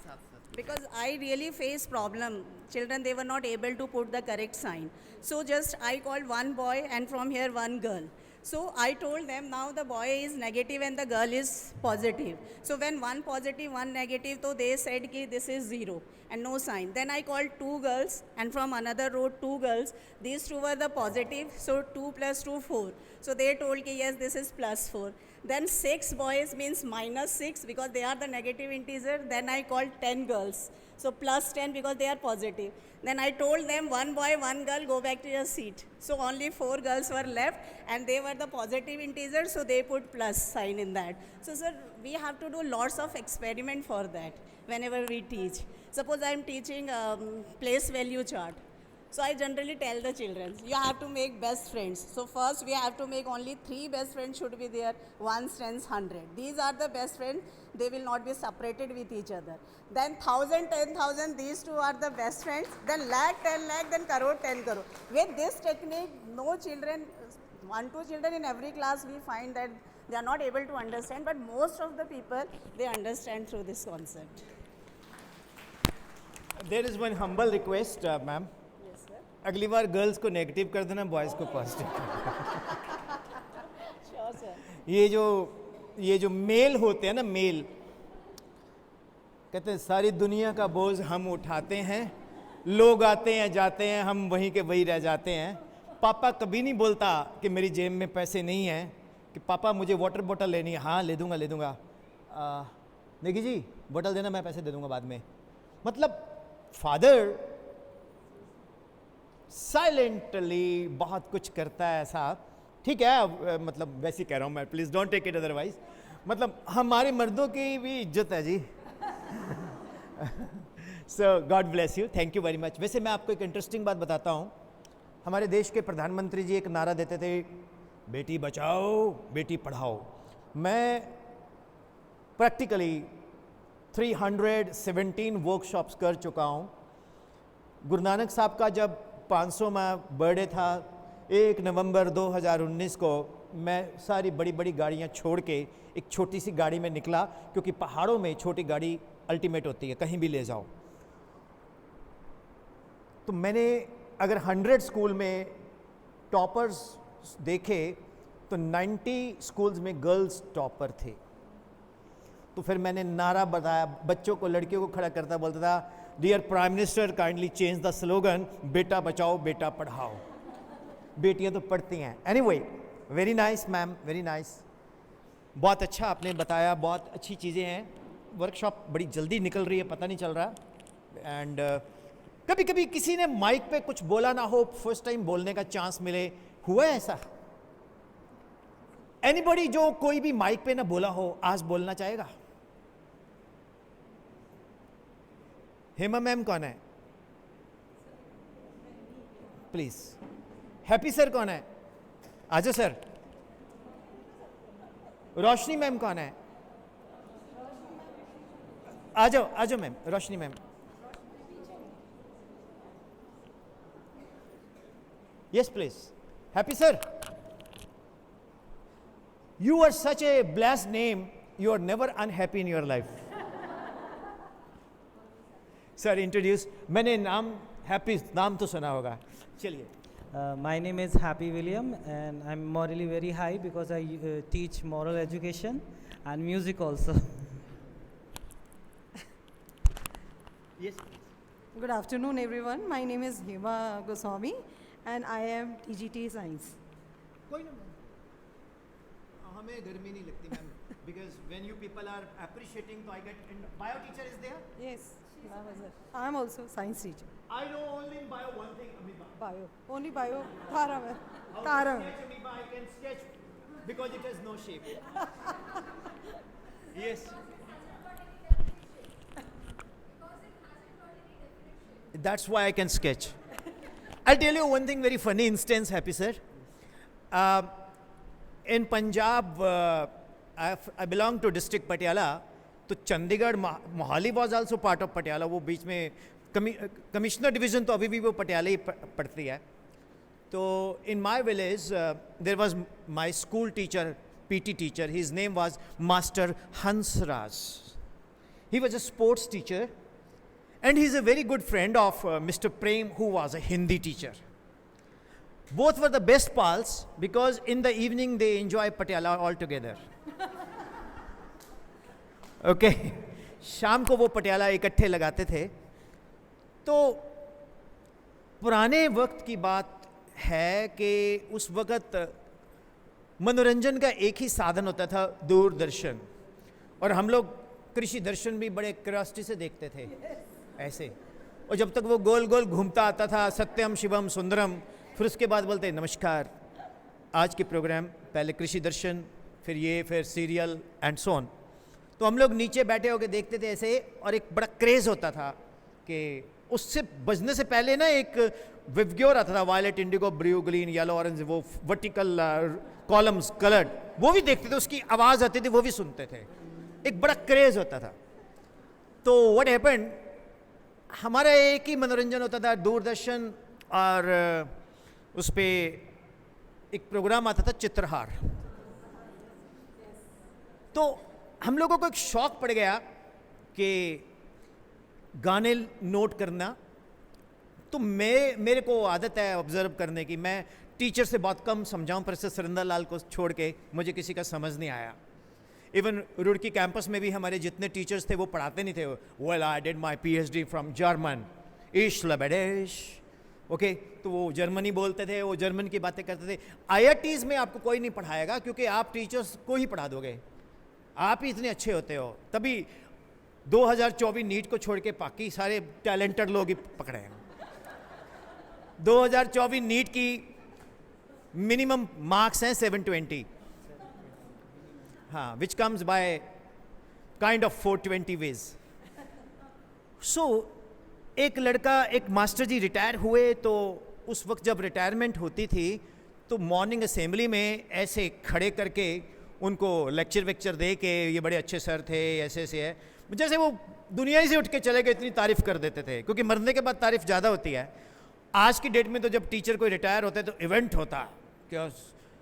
[SPEAKER 4] Because I really face problem. Children, they were not able to put the correct sign. So just I called one boy and from here one girl. So I told them now the boy is negative and the girl is positive. So when one positive, one negative, so they said ki this is 0 and no sign. Then I called 2 girls and from another row 2 girls. These 2 were the positive, so 2 plus 2, 4. So they told ki yes, this is plus 4. Then 6 boys means -6 because they are the negative integer. Then I called 10 girls. So +10 because they are positive. Then I told them 1 boy, 1 girl, go back to your seat. So only 4 girls were left and they were the positive integers, so they put plus sign in that. So sir, we have to do lots of experiment for that whenever we teach. Suppose I am teaching place value chart. So I generally tell the children, you have to make best friends. So first we have to make only 3 best friends should be there, 1 strength 100. These are the best friends, they will not be separated with each other. Then 1000, 10,000, these 2 are the best friends. Then lakh, 10 lakh, then crore, 10 crore. With this technique, no children, 1-2 children in every class we find that they are not able to understand, but most of the people, they understand through this concept.
[SPEAKER 1] There is one humble request, ma'am. अगली बार girls को negative कर देना, boys को positive.
[SPEAKER 4] Sure, sir.
[SPEAKER 1] ये जो mail होते हैं ना, मेल कहते हैं सारी दुनिया का बोझ हम उठाते हैं, लोग आते हैं जाते हैं, हम वहीं के वहीं रह जाते हैं। पापा कभी नहीं बोलता कि मेरी जेब में पैसे नहीं हैं, कि पापा मुझे वाटर बोतल लेनी है, हाँ ले दूंगा। निकी जी बोतल देना, मैं पैसे दे दूंगा बाद में। मतलब फादर साइलेंटली बहुत कुछ करता है ऐसा, ठीक है, मतलब वैसे कह रहा हूँ मैं, please don't take it otherwise. मतलब हमारे मर्दों की भी इज्जत है जी। So God bless you, thank you very much. वैसे मैं आपको एक इंटरेस्टिंग बात बताता हूँ। हमारे देश के प्रधानमंत्री जी एक नारा देते थे, बेटी बचाओ बेटी पढ़ाओ। मैं प्रैक्टिकली 317 वर्कशॉप्स कर चुका हूँ। गुरु नानक साहब का जब 500वां बर्थडे था 1 नवंबर 2019 को, मैं सारी बड़ी बड़ी गाड़ियाँ छोड़ के एक छोटी सी गाड़ी में निकला, क्योंकि पहाड़ों में छोटी गाड़ी अल्टीमेट होती है, कहीं भी ले जाओ। तो मैंने अगर 100 स्कूल में टॉपर्स देखे तो 90 स्कूल्स में गर्ल्स टॉपर थे। तो फिर मैंने नारा बताया, बच्चों को, लड़कियों को खड़ा करता बोलता था, dear prime minister kindly change the slogan, बेटा बचाओ बेटा पढ़ाओ। बेटियां तो पढ़ती हैं। Anyway, very nice ma'am, very nice. बहुत अच्छा आपने बताया, बहुत अच्छी चीज़ें हैं। वर्कशॉप बड़ी जल्दी निकल रही है, पता नहीं चल रहा। एंड कभी कभी किसी ने माइक पे कुछ बोला ना हो, फर्स्ट टाइम बोलने का चांस मिले, हुआ है ऐसा? एनीबॉडी जो कोई भी माइक पे ना बोला हो, आज बोलना चाहेगा? हेमा मैम कौन है? प्लीज। हैप्पी सर कौन है? आजो सर। रोशनी मैम कौन है? आ जाओ ma'am, Roshni ma'am. Yes please. Happy sir, you are such a blessed name, you are never unhappy in your life. Sir, introduce. मैंने नाम हैप्पी नाम तो सुना होगा, चलिए।
[SPEAKER 5] My name is Happy William and I'm morally very high because I teach moral education and music also.
[SPEAKER 1] Yes.
[SPEAKER 6] Good afternoon, everyone. My name is Hema Goswami, and I am TGT Science.
[SPEAKER 1] कोई ना, हमें गर्मी नहीं लगती ma'am, because when you people are appreciating, तो I get. And bio teacher is there?
[SPEAKER 6] Yes, I am also science teacher.
[SPEAKER 1] I know only in bio one thing, amoeba.
[SPEAKER 6] Bio, only bio. Thara mein.
[SPEAKER 1] How
[SPEAKER 6] Thara
[SPEAKER 1] to
[SPEAKER 6] mein.
[SPEAKER 1] sketch amoeba? I can sketch because it has no shape. Yes. That's why I can sketch. I'll tell you one thing, very funny instance, Happy sir. In Punjab, I belong to district Patiala. तो Chandigarh, Mohali was also part of Patiala. वो बीच में commissioner division तो अभी भी वो पटियाला ही पड़ती है। तो in my village, there was my school teacher, PT teacher. His name was Master Hansraj. He was a sports teacher. And he's a very good friend of Mr. Prem, who was a Hindi teacher. Both were the best pals because in the evening they enjoy Patiala all together. Okay, शाम को वो पटियाला इकट्ठे लगाते थे। तो पुराने वक्त की बात है कि उस वक्त मनोरंजन का एक ही साधन होता था, दूरदर्शन। और हम लोग कृषि दर्शन भी बड़े क्यूरियोसिटी से देखते थे ऐसे। और जब तक वो गोल गोल घूमता आता था, सत्यम शिवम सुंदरम, फिर उसके बाद बोलते नमस्कार, आज के प्रोग्राम पहले कृषि दर्शन, फिर ये, फिर सीरियल एंड सो ऑन। तो हम लोग नीचे बैठे होकर देखते थे ऐसे, और एक बड़ा क्रेज़ होता था कि उससे बजने से पहले ना एक विवग्योर आता था, violet, indigo, blue, green, yellow, orange, वो वर्टिकल कॉलम्स कलर्ड, वो भी देखते थे, उसकी आवाज़ आती थी, वो भी सुनते थे, एक बड़ा क्रेज़ होता था। तो व्हाट हैपेंड, हमारा एक ही मनोरंजन होता था, दूरदर्शन, और उस पर एक प्रोग्राम आता था चित्रहार। तो हम लोगों को एक शौक पड़ गया कि गाने नोट करना। तो मेरे को आदत है ऑब्जर्व करने की। मैं टीचर से बहुत कम समझाऊं, पर सुरेंद्र लाल को छोड़ के मुझे किसी का समझ नहीं आया। इवन रुड़की कैंपस में भी हमारे जितने टीचर्स थे वो पढ़ाते नहीं थे। Well, I did my PhD from German, ईश लबेडेश, ओके। तो वो जर्मनी बोलते थे, वो जर्मन की बातें करते थे। IITs में आपको कोई नहीं पढ़ाएगा, क्योंकि आप टीचर्स को ही पढ़ा दोगे, आप ही इतने अच्छे होते हो। तभी 2024 नीट को छोड़ के बाकी सारे टैलेंटेड लोग ही पकड़े हैं। 2024 नीट की मिनिमम मार्क्स हैं 720, हाँ, which comes by kind of 420 ways. सो एक लड़का, एक मास्टर जी रिटायर हुए, तो उस वक्त जब रिटायरमेंट होती थी तो मॉर्निंग असेंबली में ऐसे खड़े करके उनको लेक्चर वेक्चर दे के, ये बड़े अच्छे सर थे, ऐसे ऐसे है, जैसे वो दुनिया ही से उठ के चले गए, इतनी तारीफ कर देते थे, क्योंकि मरने के बाद तारीफ ज़्यादा होती है। आज की डेट में तो जब टीचर कोई रिटायर होता है तो इवेंट होता, क्या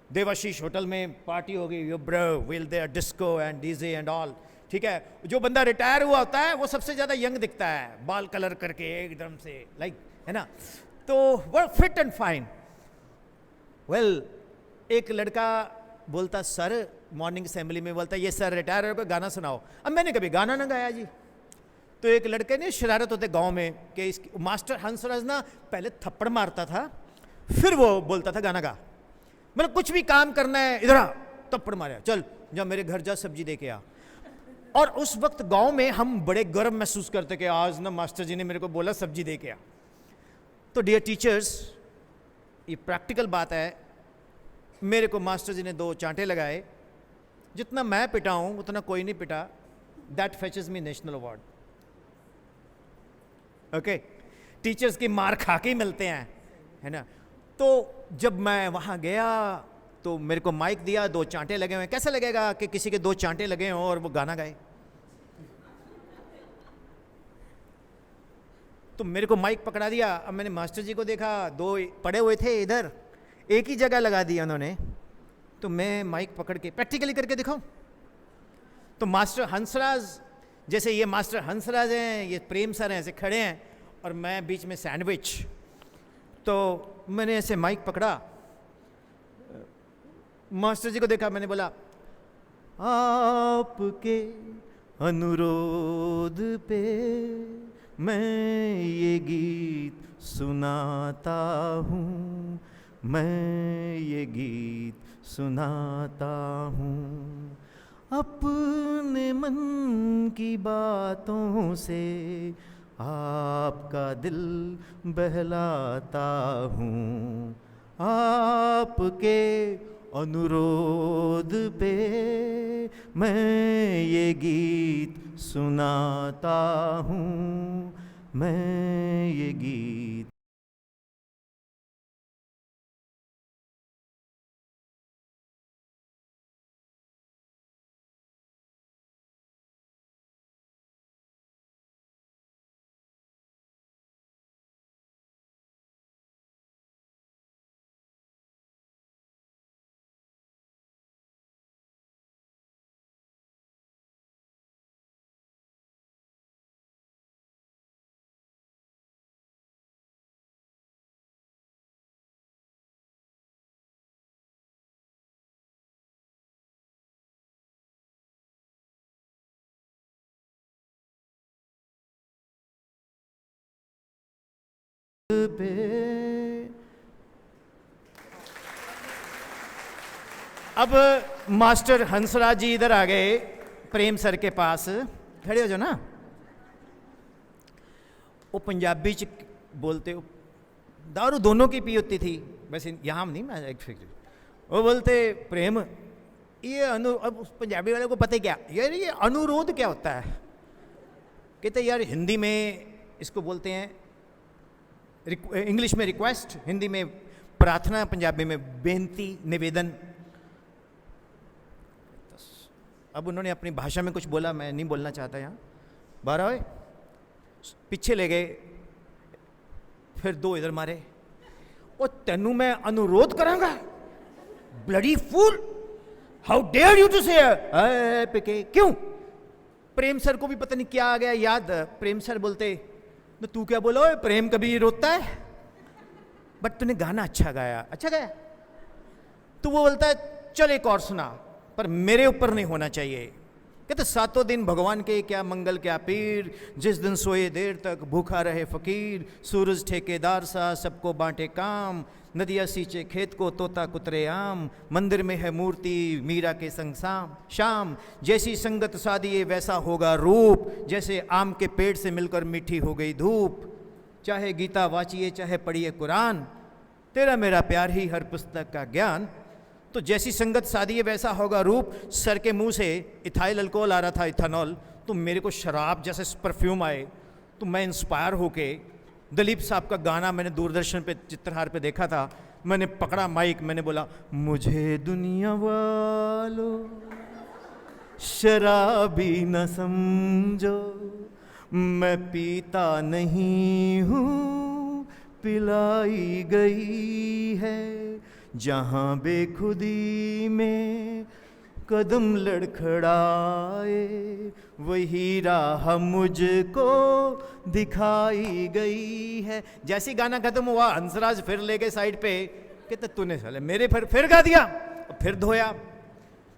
[SPEAKER 1] देवाशीष होटल में पार्टी होगी, you bro will there disco and DJ and all, ठीक है। जो बंदा रिटायर हुआ होता है वो सबसे ज़्यादा यंग दिखता है, बाल कलर करके एकदम से, लाइक, है ना, तो वो फिट एंड फाइन। वेल, एक लड़का बोलता, सर, मॉर्निंग असेंबली में बोलता, ये सर रिटायर हो गए, गाना सुनाओ। अब मैंने कभी गाना ना गाया जी। तो एक लड़के ने, शरारत होते गांव में कि इस मास्टर हंसराज ना पहले थप्पड़ मारता था, फिर वो बोलता था गाना गा। मतलब कुछ भी काम करना है, इधर आ, थप्पड़ मारे, चल जा मेरे घर जा, सब्जी दे के आ। और उस वक्त गांव में हम बड़े गर्व महसूस करते कि आज ना मास्टर जी ने मेरे को बोला सब्जी दे के आ। तो डियर टीचर्स, ये प्रैक्टिकल बात है। मेरे को मास्टर जी ने 2 चांटे लगाए, जितना मैं पिटा हूं उतना कोई नहीं पिटा। That फेचेस me national award, okay. Teachers की मार खा के ही मिलते हैं, है ना। तो जब मैं वहां गया तो मेरे को माइक दिया, 2 चांटे लगे हुए। कैसा लगेगा कि किसी के 2 चांटे लगे हों और वो गाना गाए? तो मेरे को माइक पकड़ा दिया। अब मैंने मास्टर जी को देखा, 2 पड़े हुए थे इधर, एक ही जगह लगा दिया उन्होंने। तो मैं माइक पकड़ के प्रैक्टिकली करके दिखाऊं? तो मास्टर हंसराज, जैसे ये मास्टर हंसराज हैं, ये प्रेम सर हैं, ऐसे खड़े हैं, और मैं बीच में सैंडविच। तो मैंने ऐसे माइक पकड़ा, मास्टर जी को देखा, मैंने बोला, आपके अनुरोध पे मैं ये गीत सुनाता हूँ, मैं ये गीत सुनाता हूँ, अपने मन की बातों से आपका दिल बहलाता हूँ, आपके अनुरोध पे मैं ये गीत सुनाता हूँ, मैं ये गीत। पे अब मास्टर हंसराज जी इधर आ गए प्रेम सर के पास, खड़े हो जाओ ना। वो पंजाबी च बोलते हो, दारू दोनों की पी होती थी, वैसे यहाँ नहीं, मैं एक फिक्र। वो बोलते प्रेम ये अब उस पंजाबी वाले को पता ही क्या यार ये अनुरोध क्या होता है। कहते यार हिंदी में इसको बोलते हैं, इंग्लिश में रिक्वेस्ट, हिंदी में प्रार्थना, पंजाबी में बेनती निवेदन। अब उन्होंने अपनी भाषा में कुछ बोला, मैं नहीं बोलना चाहता यहाँ, बारह हुए पीछे ले गए, फिर दो इधर मारे। ओ तेनू मैं अनुरोध करांगा, bloody fool, how dare you to say PK. क्यों? प्रेम सर को भी पता नहीं क्या आ गया याद। प्रेम सर बोलते तो तू क्या बोला, प्रेम कभी रोता है? बट तूने गाना अच्छा गाया, अच्छा गाया। तो वो बोलता है चल एक और सुना, पर मेरे ऊपर नहीं होना चाहिए। कहते सातों दिन भगवान के क्या मंगल क्या पीर, जिस दिन सोए देर तक भूखा रहे फकीर, सूरज ठेकेदार सा सबको बांटे काम, नदिया सींचे खेत को तोता कुतरे आम, मंदिर में है मूर्ति मीरा के संग शाम, जैसी संगत सादिए वैसा होगा रूप, जैसे आम के पेड़ से मिलकर मीठी हो गई धूप, चाहे गीता वाचिए चाहे पढ़िए कुरान, तेरा मेरा प्यार ही हर पुस्तक का ज्ञान। तो जैसी संगत सादिए वैसा होगा रूप। सर के मुंह से इथाइल अल्कोहल आ रहा था, इथेनॉल, तो मेरे को शराब जैसे परफ्यूम आए, तो मैं इंस्पायर होके दिलीप साहब का गाना मैंने दूरदर्शन पे चित्रहार पे देखा था, मैंने पकड़ा माइक, मैंने बोला मुझे दुनिया वालों शराबी न समझो, मैं पीता नहीं हूँ पिलाई गई है, जहाँ बेखुदी में कदम लड़खड़ाए वही राह मुझको दिखाई गई है। जैसे गाना खत्म हुआ हंसराज फिर ले गए साइड पे, कहते तूने साले मेरे फिर गा दिया, फिर धोया।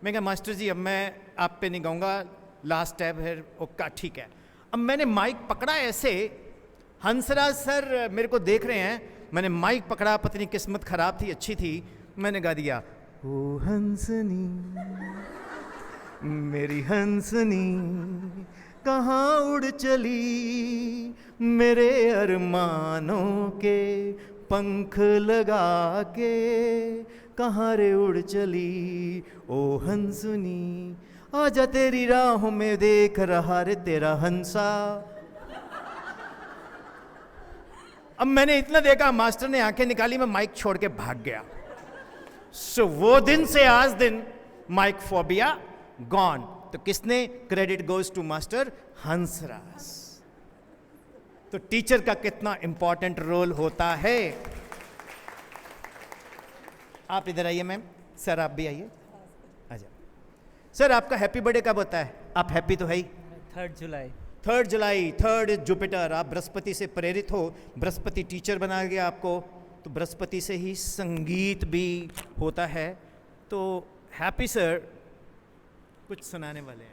[SPEAKER 1] मैं कहा मास्टर जी अब मैं आप पे नहीं गाऊंगा, लास्ट है फिर। ओका ठीक है। अब मैंने माइक पकड़ा ऐसे, हंसराज सर मेरे को देख रहे हैं, मैंने माइक पकड़ा, पत्नी किस्मत खराब थी अच्छी थी, मैंने गा दिया ओ हंसनी मेरी हंसनी कहाँ उड़ चली, मेरे अरमानों के पंख लगा के कहाँ रे उड़ चली, ओ हंसनी आजा तेरी राहों में देख रहा रे तेरा हंसा। अब मैंने इतना देखा, मास्टर ने आंखें निकाली, मैं माइक छोड़ के भाग गया। सो वो दिन से आज दिन माइक फोबिया गॉन। तो किसने? Credit goes to master Hansraj. तो टीचर का कितना इंपॉर्टेंट रोल होता है। आप इधर आइए मैम, सर आप भी आइए, आजा। सर आपका हैप्पी बर्थडे कब होता है? आप हैप्पी तो है ही।
[SPEAKER 5] 3 जुलाई।
[SPEAKER 1] 3 जुलाई, 3 जुपिटर। आप बृहस्पति से प्रेरित हो, बृहस्पति टीचर बना गया आपको, तो बृहस्पति से ही संगीत भी होता है। तो हैप्पी सर कुछ सुनाने वाले हैं।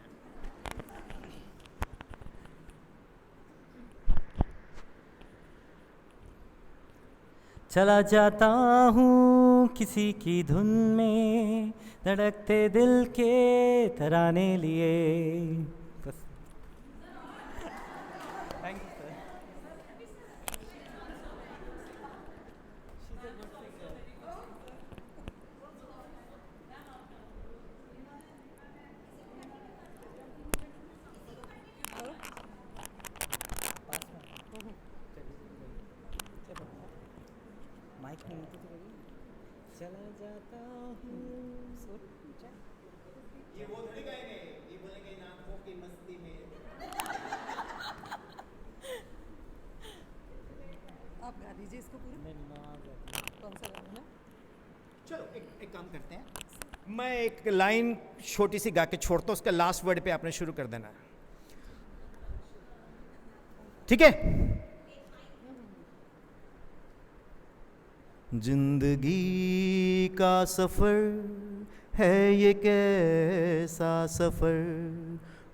[SPEAKER 5] चला जाता हूँ किसी की धुन में, धड़कते दिल के तराने लिए। बस। Thank you sir. माइक में नीचे तो लगी। चला जाता हूँ।
[SPEAKER 1] ये वो थोड़ी गाएंगे, ये बोलेंगे इन आंखों की मस्ती में।
[SPEAKER 6] आप गा दीजिए इसको पूरा। कौन सा गाना है?
[SPEAKER 1] चलो एक काम करते हैं, मैं एक लाइन छोटी सी गा के छोड़ता हूँ, उसका लास्ट वर्ड पे आपने शुरू कर देना है, ठीक है? जिंदगी का सफर है ये कैसा सफर,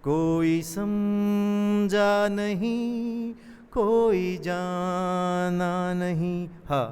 [SPEAKER 1] कोई समझा नहीं कोई जाना नहीं। हाँ,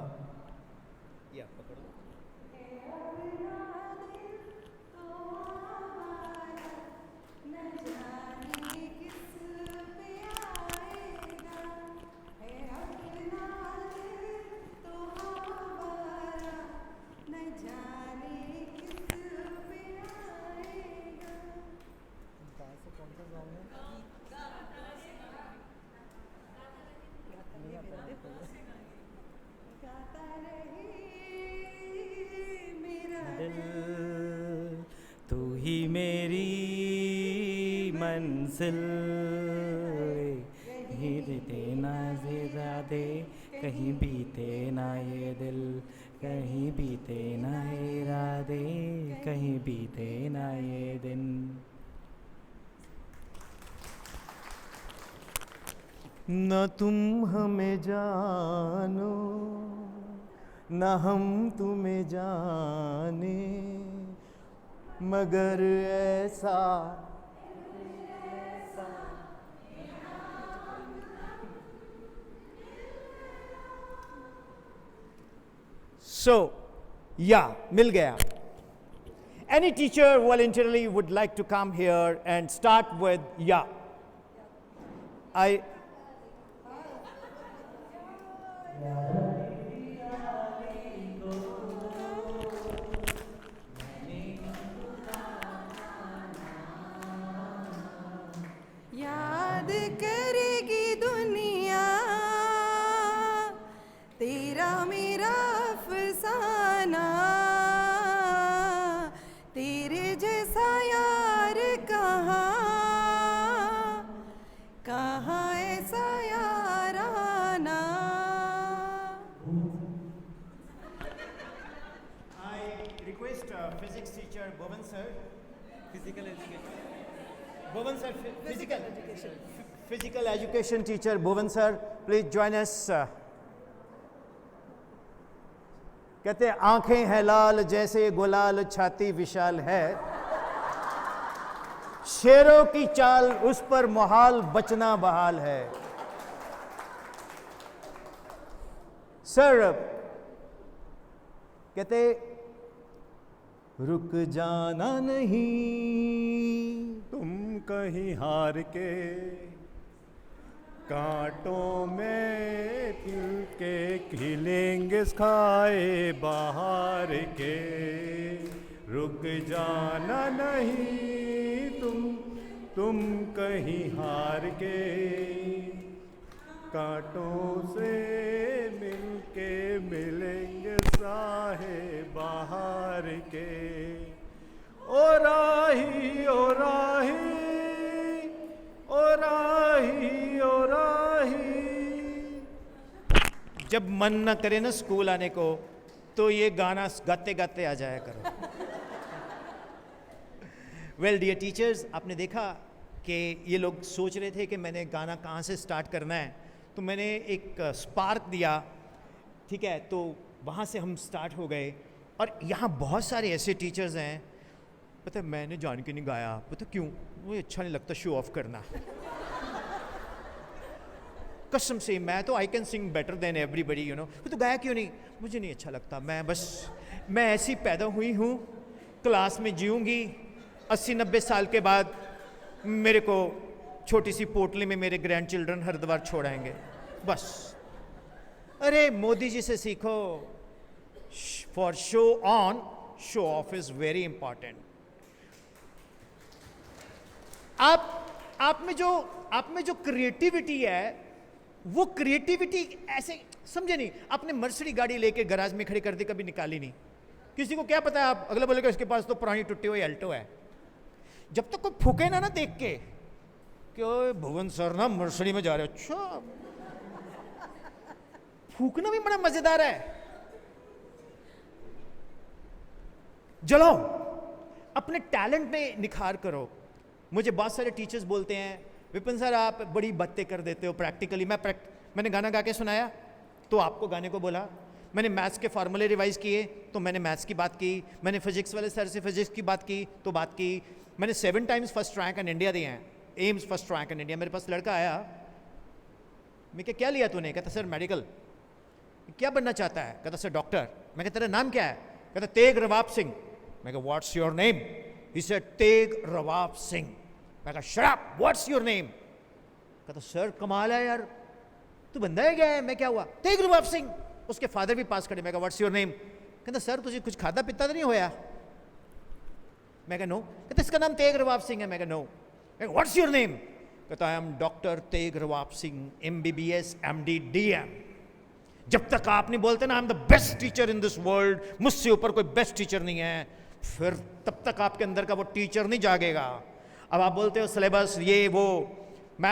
[SPEAKER 5] मंजिल, कहीं बीते ना ये रातें, कहीं बीते ना ये दिल, कहीं बीते ना ये रातें, कहीं बीते ना ये दिन।
[SPEAKER 1] न तुम हमें जानो न हम तुम्हें जाने, मगर ऐसा मिल गया. Any teacher voluntarily would like to come here and start with yeah. I
[SPEAKER 6] याद करेगी दुनिया तेरा मेरा अफसाना, तेरे जैसा यार कहाँ कहाँ ऐसा याराना।
[SPEAKER 1] I request physics teacher Bhuvan sir.
[SPEAKER 2] Physical education,
[SPEAKER 1] Bhuvan sir, physical education teacher Bhuvan sir, please join us. कहते हैं आंखें हैं लाल जैसे गुलाल, छाती विशाल है, शेरों की चाल उस पर मुहाल, बचना बहाल है. सर कहते रुक जाना नहीं तुम कहीं हार के, कांटों में तिल के खिलेंगे खाए बाहर के. रुक जाना नहीं तुम कहीं हार के, कांटों से मिलके मिलेंगे साहे बाहर के. ओ राही ओ राही ओ राही ओ राही. जब मन न करे ना स्कूल आने को तो ये गाना गाते गाते आ जाया करो. वेल डियर टीचर्स, आपने देखा कि ये लोग सोच रहे थे कि मैंने गाना कहाँ से स्टार्ट करना है, तो मैंने एक स्पार्क दिया, ठीक है, तो वहाँ से हम स्टार्ट हो गए. और यहाँ बहुत सारे ऐसे टीचर्स हैं, पता है मैंने जान के नहीं गाया, पता क्यों, मुझे अच्छा नहीं लगता शो ऑफ करना. कसम से मैं तो I can sing better than everybody, you know. तो गाया क्यों नहीं, मुझे नहीं अच्छा लगता. मैं ऐसी पैदा हुई हूँ, क्लास में जीऊँगी, 80-90 साल के बाद मेरे को छोटी सी पोटली में मेरे ग्रैंड चिल्ड्रन हरिद्वार छोड़ाएंगे बस. अरे मोदी जी से सीखो, for show on show off is very important. आप में जो क्रिएटिविटी है, वो क्रिएटिविटी ऐसे समझे नहीं, आपने मर्सिडी गाड़ी लेके गैराज में खड़ी कर दी, कभी निकाली नहीं. किसी को क्या पता है, आप अगले बोलेगा इसके पास तो पुरानी टूटी हुई अल्टो है. जब तक कोई फूके ना देख के कि ओए भुवन सर ना मर्सिडी में जा रहे, अच्छा फूकना भी बड़ा मजेदार है. चलो अपने टैलेंट में निखार करो. मुझे बहुत सारे टीचर्स बोलते हैं विपिन सर आप बड़ी बातें कर देते हो प्रैक्टिकली. मैंने गाना गा के सुनाया तो आपको गाने को बोला, मैंने मैथ्स के फार्मूले रिवाइज किए तो मैंने मैथ्स की बात की, मैंने फिजिक्स वाले सर से फिजिक्स की बात की तो बात की, मैंने 7 times first rank in India दिए हैं, AIIMS first rank in India. मेरे पास लड़का आया, मैं क्या लिया तूने, कहता सर मेडिकल. क्या बनना चाहता है, कहता सर डॉक्टर. मैं कहता तेरा नाम क्या है, कहता तेग रवाब सिंह. मैं कहा what's your name, he said Teg Rawab Singh. मैं कहा shut up, what's your name. कहता सर कमाल है यार, तू बंदा है क्या है. मैं क्या हुआ, तेग रवाब सिंह. उसके फादर भी पास खड़े. मैं कहा व्हाट्स योर नेम. कहता सर तुझे कुछ खाता पीता तो नहीं होया. मैं कहा नो. कहता इसका नाम तेग रवाब सिंह है. मैं कहा नो. What's your name. कहता I am doctor Teg Rawab Singh, MBBS MD DM. जब तक आप नहीं बोलते ना I am the best teacher in this world, मुझसे ऊपर कोई बेस्ट टीचर नहीं है, फिर तब तक आपके अंदर का वो टीचर नहीं जागेगा. अब आप बोलते हो सिलेबस ये वो,